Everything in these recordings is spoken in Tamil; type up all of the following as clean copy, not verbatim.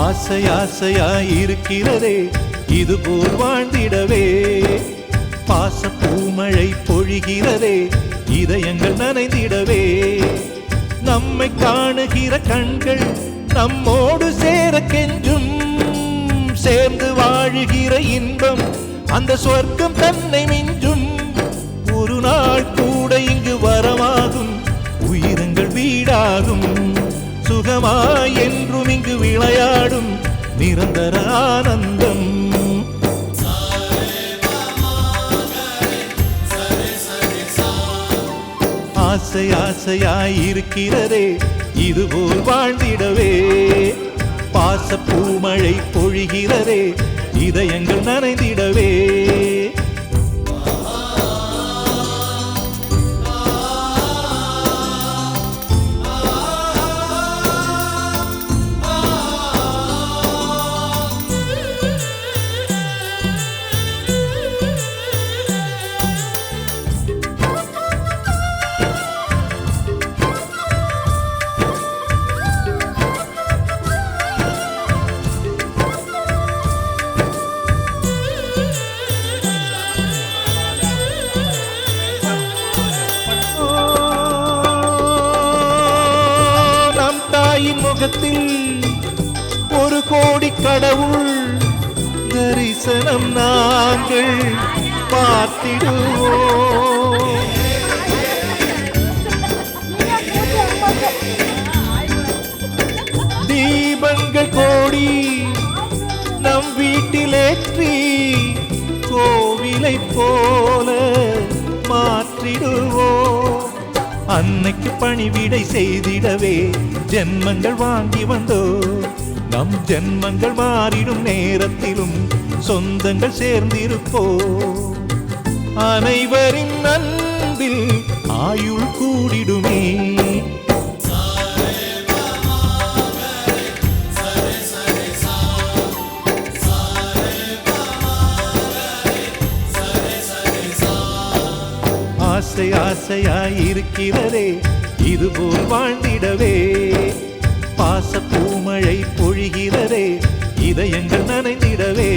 ஆசை ஆசையாயிருக்கிறதே இதுபோல் வாழ்ந்திடவே, பாச பூமழை பொழிகிறதே இதயங்கள் நனைந்திடவே, நம்மை காணுகிற கண்கள் நம்மோடு சேர கெஞ்சும், சேர்ந்து வாழுகிற இன்பம் அந்த சொர்க்கம் தன்னை மிஞ்சும், ஒரு நாள் கூட இங்கு வரமாகும் உயிரங்கள் வீடாகும், சுகமாய் என்றும் இங்கு விளையாடும் நிரந்தர ஆனந்தம். ஆசை ஆசையாயிருக்கிறதே இதுபோல் வாழ்ந்திடவே, பாச பூமழை பொழிகிறதே இதயங்கள் நனைந்திடவே. முகத்தில் ஒரு கோடி கடவுள் தரிசனம் நாங்கள் பார்த்திடுவோம், தீபங்கள் கோடி நம் வீட்டிலேற்றி கோவிலை போல மாற்றிடுவோம், அன்னைக்கு பணிவிடை செய்திடவே ஜென்மங்கள் வாங்கி வந்தோ, நம் ஜென்மங்கள் மாறிடும் நேரத்திலும் சொந்தங்கள் சேர்ந்திருப்போ, அனைவரின் அன்பில் ஆயுள் கூடிடுமே. ஆசை ஆசையாயிருக்கிறதே இதுபோல் வாழ்ந்திடவே, பாச பூமழை பொழிகிறதே இதயங்கள் நனைந்திடவே.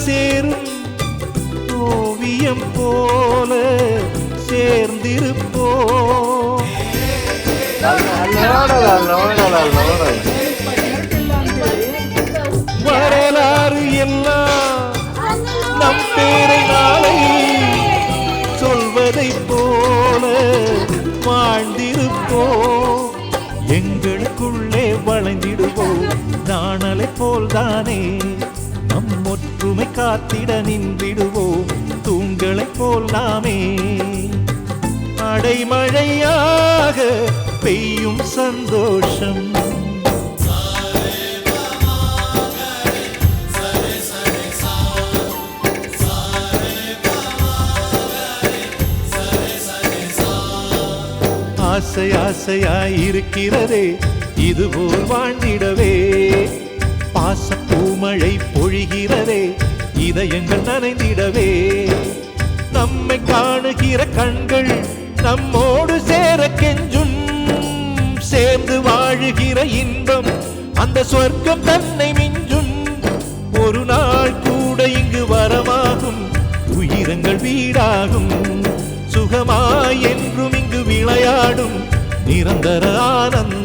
சேரும் ஓவியம் போல சேர்ந்திருப்போம், வரலாறு எல்லாம் நம் பேரை நாளை சொல்வதை போல வாழ்ந்திருப்போம், எங்களுக்குள்ளே வளைந்திடுவோம் நாணலை போல்தானே, நம் ஒற்றுமை காத்திட நின்றிடுவோம் தூண்களை போல் நாமே, அடைமழையாக பெய்யும் சந்தோஷம். ஆசை ஆசையாயிருக்கிறதே இதுபோல் வாழ்ந்திடவே, பாச பூமழை பொழிகிறதே இதயங்கள் நனைந்திடவே, நம்மை காணுகிற கண்கள் நம்மோடு சேர கெஞ்சும், சேர்ந்து வாழ வாழுகிற இன்பம் அந்த சொர்க்கம் தன்னை மிஞ்சும். ஒரு நாள் கூட இங்கு வரமாகும், உயிரங்கள் வீடாகும். சுகமாய் என்றும் இங்கு விளையாடும் நிரந்தர ஆனந்தம்.